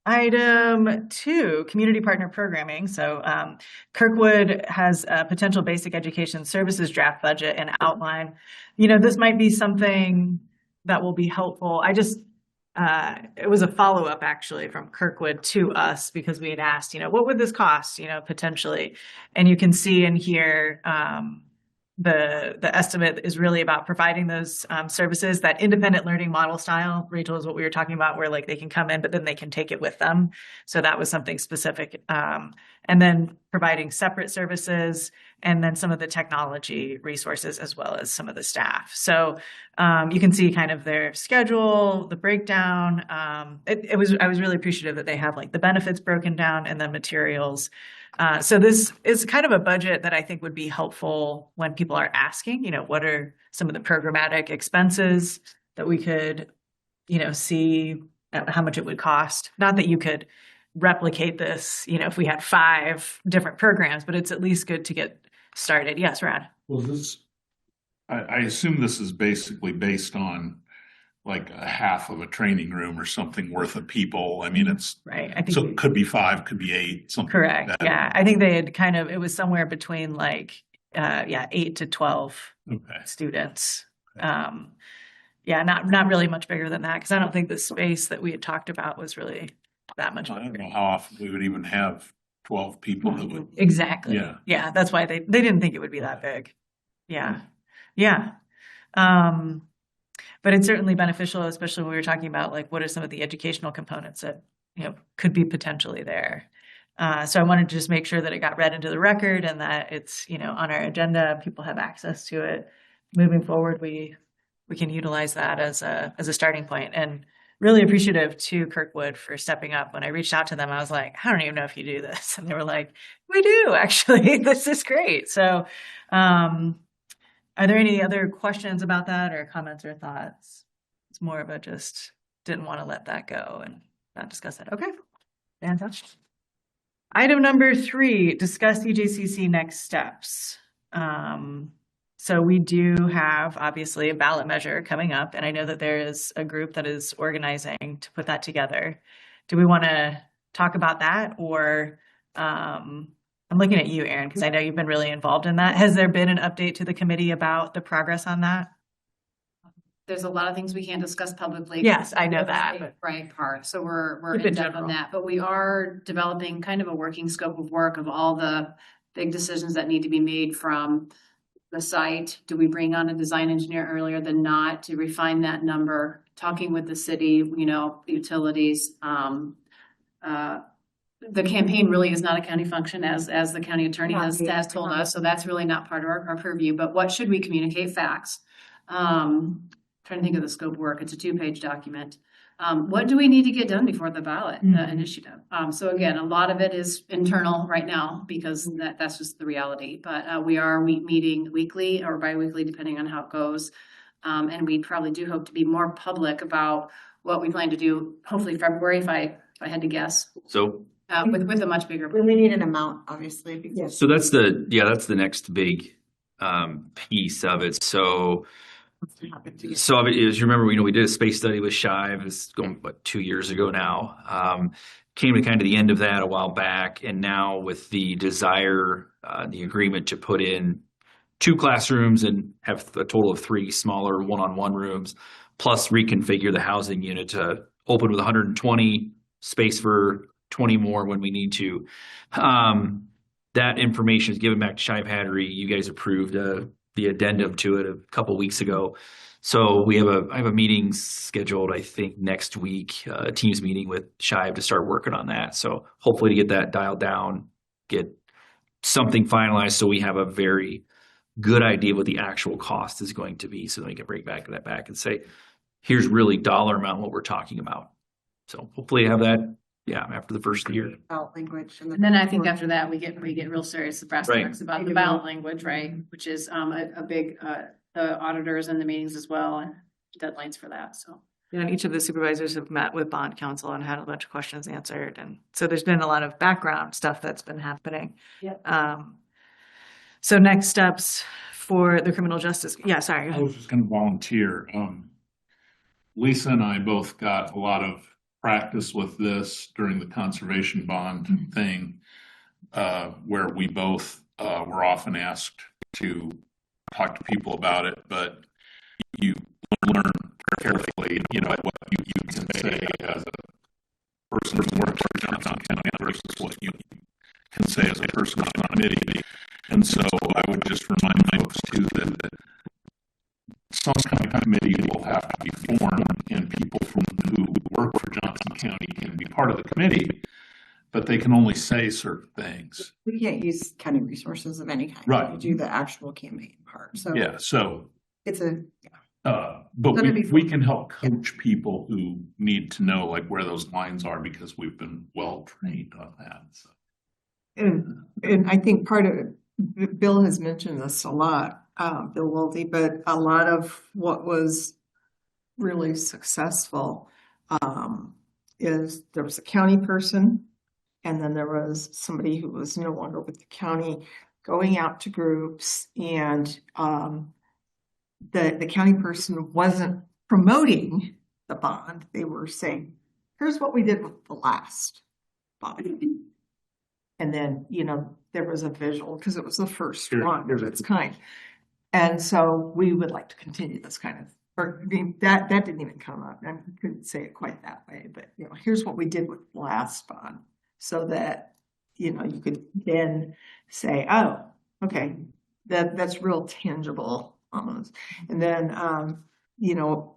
Item 2, community partner programming. So Kirkwood has a potential basic education services draft budget and outline. You know, this might be something that will be helpful. It was a follow-up actually from Kirkwood to us because we had asked, what would this cost, potentially? And you can see in here, the estimate is really about providing those services, that independent learning model style. Rachel, is what we were talking about, where like they can come in, but then they can take it with them. So that was something specific. And then providing separate services, and then some of the technology resources as well as some of the staff. So you can see kind of their schedule, the breakdown. I was really appreciative that they have like the benefits broken down and the materials. So this is kind of a budget that I think would be helpful when people are asking, what are some of the programmatic expenses that we could, see how much it would cost. Not that you could replicate this, if we had 5 different programs, but it's at least good to get started. Yes, Rad. well, I assume this is basically based on like a half of a training room or something worth of people. I mean, it's Right. I think so it could be 5, could be 8, something correct. like that. Yeah. I think they had it was somewhere between 8 to 12 Okay. students. Not really much bigger than that, because I don't think the space that we had talked about was really that much. I don't know how often we would even have 12 people that would, Exactly. yeah. Yeah, that's why they didn't think it would be that big. Yeah. Yeah. But it's certainly beneficial, especially when we were talking about like what are some of the educational components that, you know, could be potentially there. So I wanted to just make sure that it got read into the record and that it's, you know, on our agenda, people have access to it. Moving forward, we can utilize that as a starting point. And really appreciative to Kirkwood for stepping up. When I reached out to them, I was like, I don't even know if you do this. And they were like, we do actually. This is great. So are there any other questions about that or comments or thoughts? It's more of a just didn't want to let that go and not discuss it. Okay. Fantastic. Item number 3, discuss EJCC next steps. So we do have obviously a ballot measure coming up, and I know that there is a group that is organizing to put that together. Do we want to talk about that, or I'm looking at you, Erin, because I know you've been really involved in that. Has there been an update to the committee about the progress on that? There's a lot of things we can't discuss publicly. Yes, I know that. Right part. So we're Keep it in depth general. on that, but we are developing kind of a working scope of work of all the big decisions that need to be made from the site. Do we bring on a design engineer earlier than not to refine that number? Talking with the city, you know, utilities. The campaign really is not a county function as the county attorney has told us. So that's really not part of our purview, but what should we communicate? Facts. Trying to think of the scope of work. It's a 2-page document. What do we need to get done before the ballot initiative? So again, a lot of it is internal right now because that's just the reality. But we are meeting weekly or biweekly, depending on how it goes. And we probably do hope to be more public about what we plan to do. Hopefully February, if I had to guess. So with a much bigger. We need an amount, obviously. Because So that's the next big piece of it. So as you remember, we did a space study with Shive. It's going 2 years ago now. Came to kind of the end of that a while back, and now with the desire, the agreement to put in 2 classrooms and have a total of 3 smaller one-on-one rooms, plus reconfigure the housing unit to open with 120, space for 20 more when we need to. That information is given back to Shive Hattery. You guys approved the addendum to it a couple weeks ago. So I have a meeting scheduled, I think next week, a Teams meeting with Shive to start working on that. So hopefully to get that dialed down, get something finalized so we have a very good idea what the actual cost is going to be. So then we can bring that back and say, here's really dollar amount what we're talking about. So hopefully have that, after the first year. Ballot language. And then I think after that, we get real serious, the brass tacks about the ballot language, right? Which is a big, the auditors and the meetings as well, and deadlines for that, so. And each of the supervisors have met with bond counsel and had a bunch of questions answered. And so there's been a lot of background stuff that's been happening. Yep. So next steps for the criminal justice. Yeah, sorry. I was just going to volunteer. Lisa and I both got a lot of practice with this during the conservation bond thing, where we both were often asked to talk to people about it, but you learn carefully, what you can say as a person who works for Johnson County versus what you can say as a person on a committee. And so I would just remind folks too that some kind of committee will have to be formed, and people who work for Johnson County can be part of the committee, but they can only say certain things. we can't use county resources of any kind. Right. We do the actual campaign part. So Yeah, so, it's a, but Gonna be we can help coach people who need to know like where those lines are because we've been well trained on that. So. And I think part of it, Bill has mentioned this a lot, Bill Wolde, but a lot of what was really successful is there was a county person, and then there was somebody who was no longer with the county going out to groups, and the county person wasn't promoting the bond. They were saying, here's what we did with the last bond. And then, there was a visual because it was the first one of its kind. And so we would like to continue this kind of or I mean, that didn't even come up. I couldn't say it quite that way, but you know, here's what we did with the last bond, so that, you know, you could then say, oh, okay, that's real tangible almost. And then, you know,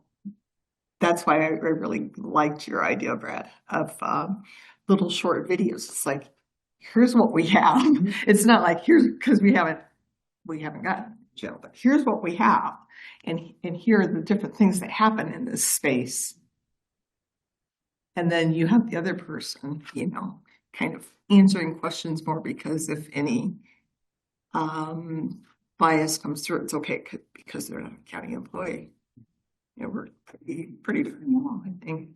that's why I really liked your idea, Brad, of little short videos. It's like, here's what we have. It's not like here's because we haven't gotten jail, but here's what we have, and here are the different things that happen in this space. And then you have the other person, you know, kind of answering questions more, because if any bias comes through, it's okay because they're not a county employee. You know, we're pretty normal, I think.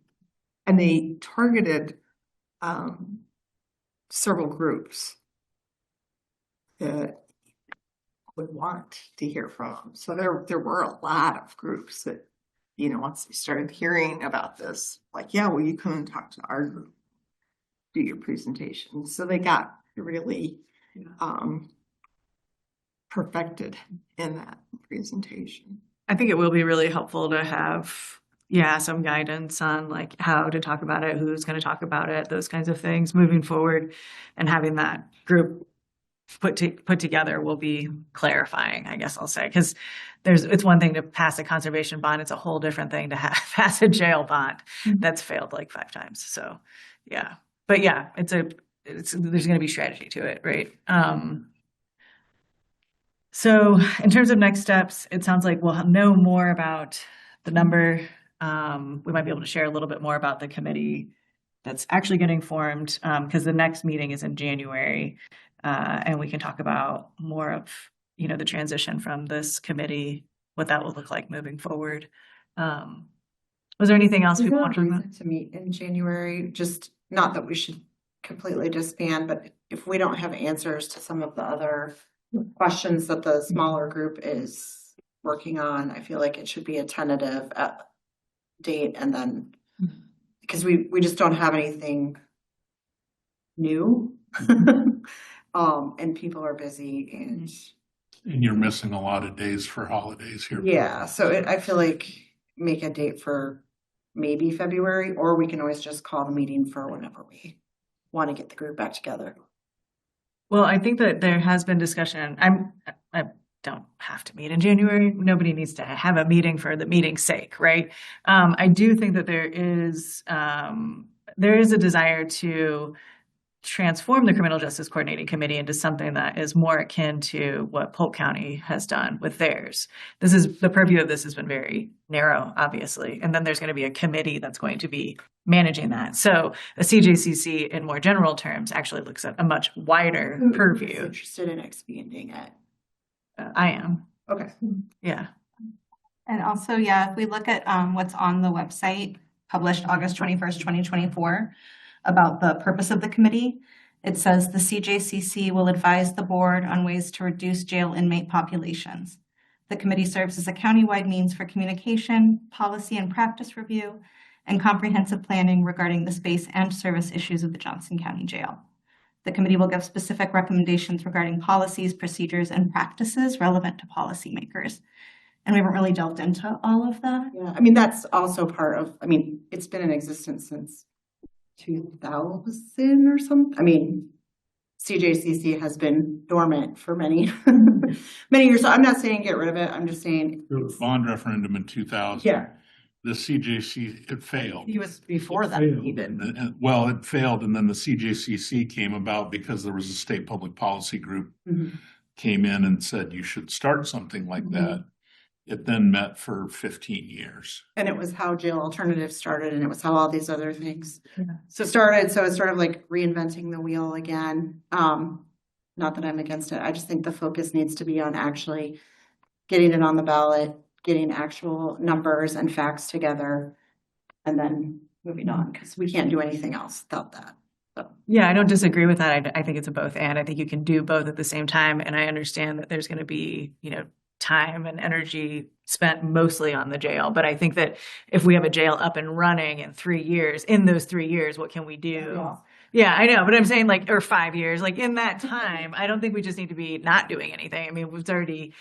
And they targeted several groups that would want to hear from. So there were a lot of groups that, you know, once they started hearing about this, like, yeah, well, you come and talk to our group, do your presentation. So they got really perfected in that presentation. I think it will be really helpful to have, some guidance on like how to talk about it, who's going to talk about it, those kinds of things moving forward, and having that group put together will be clarifying, I guess I'll say, because it's one thing to pass a conservation bond. It's a whole different thing to pass a jail bond that's failed like 5 times. So, yeah, but yeah, there's going to be strategy to it, right? So in terms of next steps, it sounds like we'll know more about the number. We might be able to share a little bit more about the committee that's actually getting formed, because the next meeting is in January, and we can talk about more of, you know, the transition from this committee, what that will look like moving forward. Was there anything else people want to talk about? To meet in January, just not that we should completely disband, but if we don't have answers to some of the other questions that the smaller group is working on, I feel like it should be a tentative date, and then because we just don't have anything new. And people are busy, and you're missing a lot of days for holidays here. Yeah, so I feel like make a date for maybe February, or we can always just call the meeting for whenever we want to get the group back together. Well, I think that there has been discussion. I don't have to meet in January. Nobody needs to have a meeting for the meeting's sake, right? I do think that there is a desire to transform the Criminal Justice Coordinating Committee into something that is more akin to what Polk County has done with theirs. The purview of this has been very narrow, obviously. And then there's going to be a committee that's going to be managing that. So a CJCC in more general terms actually looks at a much wider purview. Interested in expanding it? I am. Okay. Yeah. And also, if we look at what's on the website, published August 21st, 2024, about the purpose of the committee, it says the CJCC will advise the board on ways to reduce jail inmate populations. The committee serves as a countywide means for communication, policy and practice review, and comprehensive planning regarding the space and service issues of the Johnson County Jail. The committee will give specific recommendations regarding policies, procedures, and practices relevant to policymakers. And we haven't really delved into all of that. Yeah, I mean, that's also part of, it's been in existence since 2000 or something. I mean, CJCC has been dormant for many years. So I'm not saying get rid of it. I'm just saying The bond referendum in 2000. Yeah. The CJC, it failed. He was before that even. Well, it failed, and then the CJCC came about because there was a state public policy group came in and said you should start something like that. It then met for 15 years. And it was how Jail Alternatives started, and it was how all these other things started. So it's sort of like reinventing the wheel again. Not that I'm against it. I just think the focus needs to be on actually getting it on the ballot, getting actual numbers and facts together, and then moving on, because we can't do anything else without that. So. Yeah, I don't disagree with that. I think it's a both and. I think you can do both at the same time. And I understand that there's going to be, time and energy spent mostly on the jail. But I think that if we have a jail up and running in 3 years, in those 3 years, what can we do? Yeah, I know. But I'm saying or 5 years, in that time, I don't think we just need to be not doing anything. I mean, it's already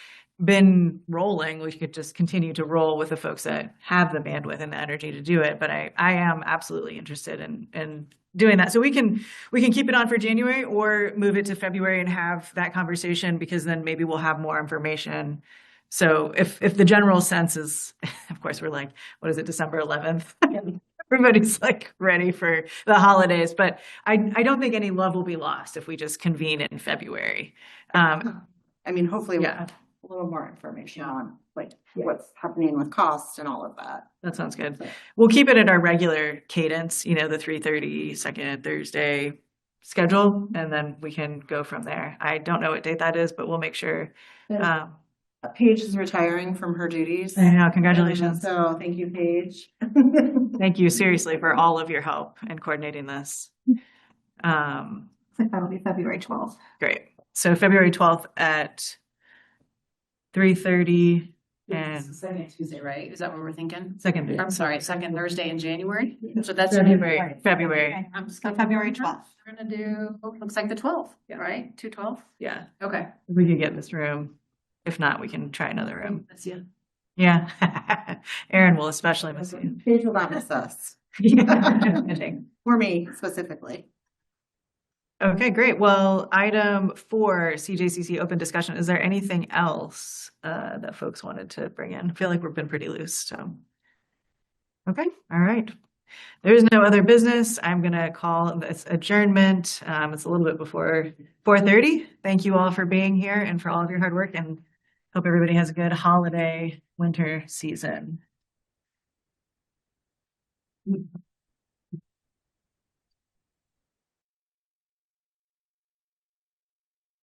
been rolling, we could just continue to roll with the folks that have the bandwidth and the energy to do it. But I am absolutely interested in doing that. So we can keep it on for January or move it to February and have that conversation, because then maybe we'll have more information. So if the general sense is, of course, we're like, what is it, December 11th? Everybody's like ready for the holidays, but I don't think any love will be lost if we just convene in February. I mean, hopefully we'll Yeah. have a little more information on like what's happening with costs and all of that. That sounds good. We'll keep it at our regular cadence, the 3:30 second Thursday schedule, and then we can go from there. I don't know what date that is, but we'll make sure. Paige is retiring from her duties. I know, congratulations. So thank you, Paige. Thank you seriously for all of your help in coordinating this. That'll be February 12th. Great. So February 12th at 3:30 and Second Tuesday, right? Is that what we're thinking? second. I'm sorry, second Thursday in January? So that's February. Okay, I'm just So February 12th. We're gonna do, looks like the 12th, right? 2/12? Yeah, Okay. we could get this room. If not, we can try another room. That's you. Yeah. Aaron will especially miss you. Paige will not miss us, or me specifically. Okay, great. Well, item 4, CJCC open discussion. Is there anything else that folks wanted to bring in? I feel like we've been pretty loose, so. Okay, all right. There is no other business. I'm going to call this adjournment. It's a little bit before 4:30. Thank you all for being here and for all of your hard work, and hope everybody has a good holiday winter season.